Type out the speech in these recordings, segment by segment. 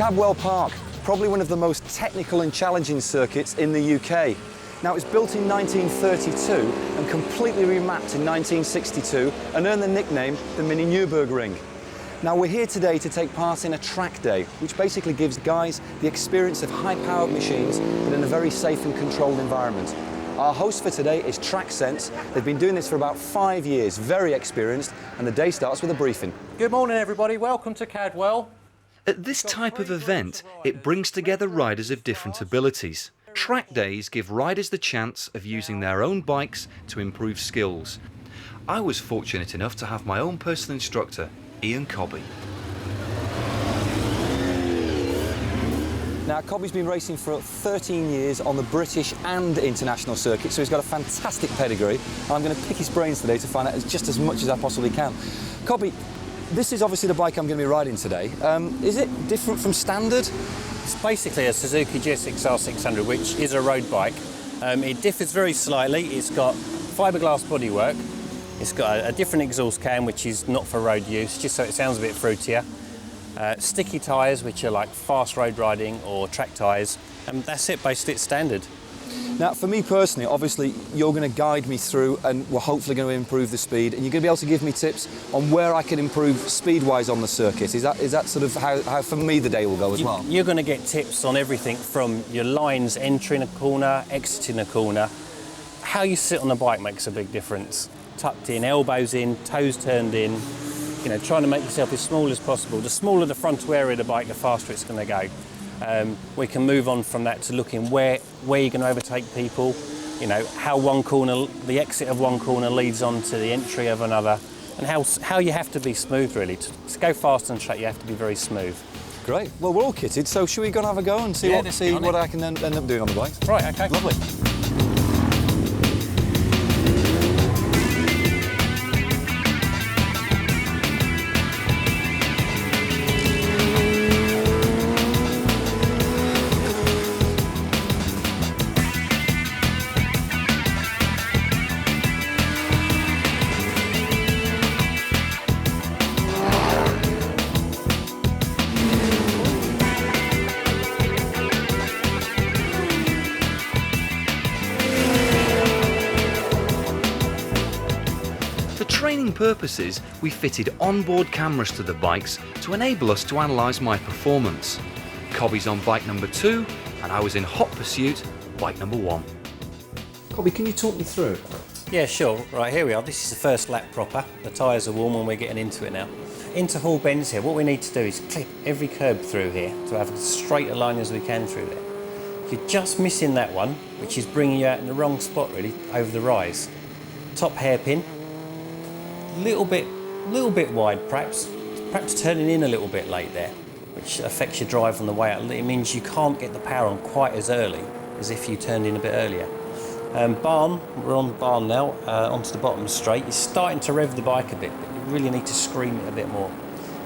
Cadwell Park, probably one of the most technical and challenging circuits in the UK. Now, it was built in 1932 and completely remapped in 1962 and earned the nickname the Mini Nürburgring. Now, we're here today to take part in a track day, which basically gives guys the experience of high-powered machines but in a very safe and controlled environment. Our host for today is TrackSense. They've been doing this for about 5 years, very experienced, and the day starts with a briefing. Good morning, everybody. Welcome to Cadwell. At this type of event, it brings together riders of different abilities. Track days give riders the chance of using their own bikes to improve skills. I was fortunate enough to have my own personal instructor, Ian Cobby. Now, Cobby's been racing for 13 years on the British and international circuit, so he's got a fantastic pedigree. I'm going to pick his brains today to find out just as much as I possibly can. Cobby, this is obviously the bike I'm going to be riding today. Is it different from standard? It's basically a Suzuki GSX-R 600, which is a road bike. It differs very slightly. It's got fiberglass bodywork. It's got a different exhaust cam, which is not for road use, just so it sounds a bit fruitier. Sticky tyres, which are like fast road riding or track tyres, and that's it, basically it's standard. Now, for me personally, obviously, you're going to guide me through and we're hopefully going to improve the speed, and you're going to be able to give me tips on where I can improve speed-wise on the circuit. Is that sort of how for me the day will go as well? You're going to get tips on everything from your lines entering a corner, exiting a corner. How you sit on the bike makes a big difference. Tucked in, elbows in, toes turned in, you know, trying to make yourself as small as possible. The smaller the frontal area of the bike, the faster it's going to go. We can move on from that to looking where you're going to overtake people, you know, how one corner, the exit of one corner leads on to the entry of another, and how you have to be smooth really. To go fast on track, you have to be very smooth. Great. Well, we're all kitted, so should we go and have a go and see what I can end up doing on the bike? Right, okay. Lovely. For training purposes, we fitted onboard cameras to the bikes to enable us to analyse my performance. Cobby's on bike number 2, and I was in hot pursuit, bike number 1. Cobby, can you talk me through it? Yeah, sure. Right, here we are. This is the first lap proper. The tyres are warm and we're getting into it now. Into Hall Bends here, what we need to do is clip every curb through here to have as straight a line as we can through there. You're just missing that one, which is bringing you out in the wrong spot really, over the rise. Top hairpin. Little bit wide perhaps turning in a little bit late there, which affects your drive on the way out. It means you can't get the power on quite as early as if you turned in a bit earlier. Barn, we're on barn now, onto the bottom straight. You're starting to rev the bike a bit, but you really need to scream it a bit more.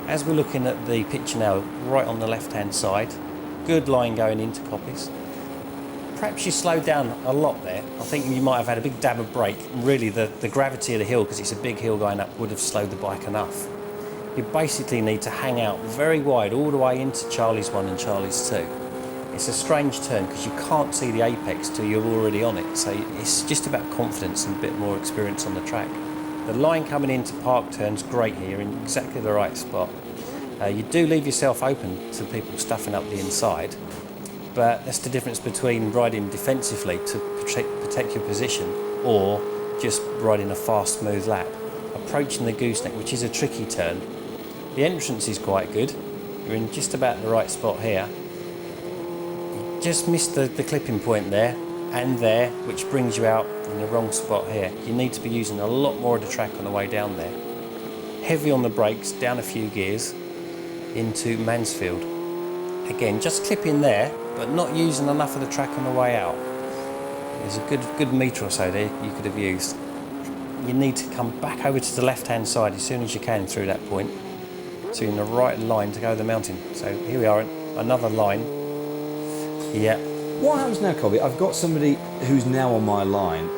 As we're looking at the picture now, right on the left-hand side, good line going into Copies. Perhaps you slowed down a lot there. I think you might have had a big dab of brake. Really, the gravity of the hill, because it's a big hill going up, would have slowed the bike enough. You basically need to hang out very wide all the way into Charlie's 1 and Charlie's 2. It's a strange turn because you can't see the apex till you're already on it. So it's just about confidence and a bit more experience on the track. The line coming into park turns great here in exactly the right spot. You do leave yourself open to people stuffing up the inside. But that's the difference between riding defensively to protect your position or just riding a fast, smooth lap. Approaching the gooseneck, which is a tricky turn. The entrance is quite good. You're in just about the right spot here. You just missed the clipping point there and there, which brings you out in the wrong spot here. You need to be using a lot more of the track on the way down there. Heavy on the brakes, down a few gears into Mansfield. Again, just clip in there, but not using enough of the track on the way out. There's a good metre or so there you could have used. You need to come back over to the left-hand side as soon as you can through that point, so you're in the right line to go the mountain. So here we are, another line. Yeah. What happens now, Cobby? I've got somebody who's now on my line.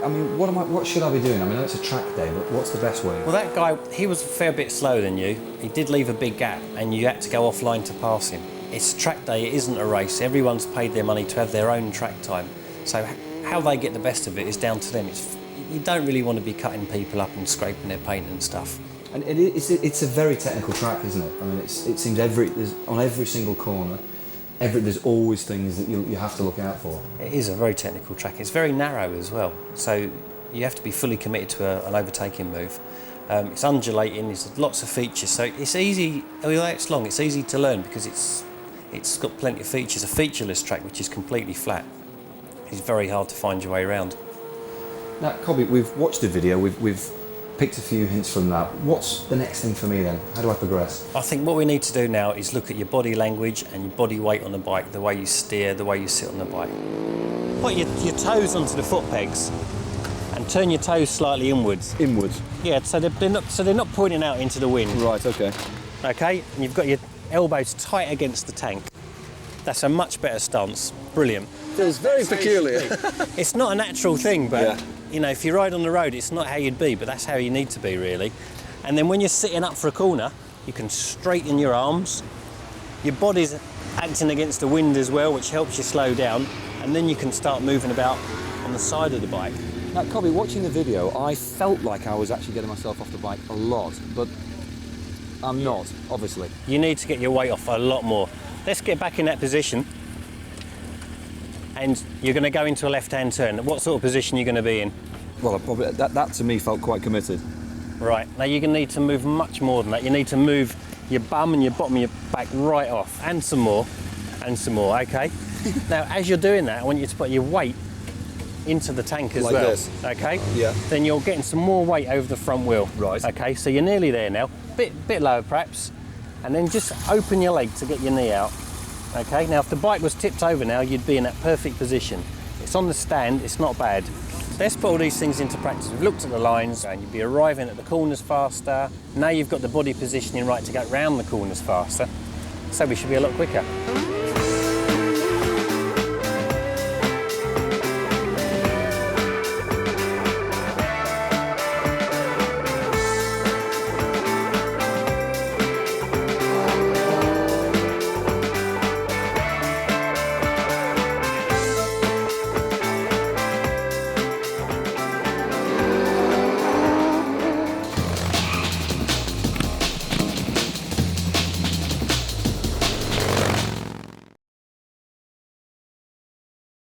I mean, what should I be doing? I mean, it's a track day, but what's the best way? Well, that guy, he was a fair bit slower than you. He did leave a big gap, and you had to go offline to pass him. It's track day, it isn't a race. Everyone's paid their money to have their own track time. So how they get the best of it is down to them. You don't really want to be cutting people up and scraping their paint and stuff. And it's a very technical track, isn't it? I mean, it seems on every single corner, there's always things that you have to look out for. It is a very technical track. It's very narrow as well, so you have to be fully committed to an overtaking move. It's undulating, there's lots of features, so it's easy, although it's long, it's easy to learn because it's got plenty of features. A featureless track which is completely flat. It's very hard to find your way around. Now, Cobby, we've watched the video, we've picked a few hints from that. What's the next thing for me then? How do I progress? I think what we need to do now is look at your body language and your body weight on the bike, the way you steer, the way you sit on the bike. Put your toes onto the foot pegs and turn your toes slightly inwards. Inwards? Yeah, so they're not pointing out into the wind. Right, okay. Okay, and you've got your elbows tight against the tank. That's a much better stance. Brilliant. Feels very peculiar. It's not a natural thing, but yeah. you know, if you ride on the road, it's not how you'd be, but that's how you need to be, really. And then when you're sitting up for a corner, you can straighten your arms. Your body's acting against the wind as well, which helps you slow down, and then you can start moving about on the side of the bike. Now, Cobby, watching the video, I felt like I was actually getting myself off the bike a lot, but I'm not, obviously. You need to get your weight off a lot more. Let's get back in that position. And you're going to go into a left-hand turn. What sort of position are you going to be in? Well, probably that to me felt quite committed. Right, now you're going to need to move much more than that. You need to move your bum and your bottom of your back right off, and some more, okay? Now, as you're doing that, I want you to put your weight into the tank as like well. This. Okay? Yeah. Then you're getting some more weight over the front wheel. Right. Okay, so you're nearly there now. Bit lower perhaps. And then just open your leg to get your knee out. Okay, now if the bike was tipped over now, you'd be in that perfect position. It's on the stand, it's not bad. Let's put all these things into practice. We've looked at the lines and you'd be arriving at the corners faster. Now you've got the body positioning right to go round the corners faster. So we should be a lot quicker.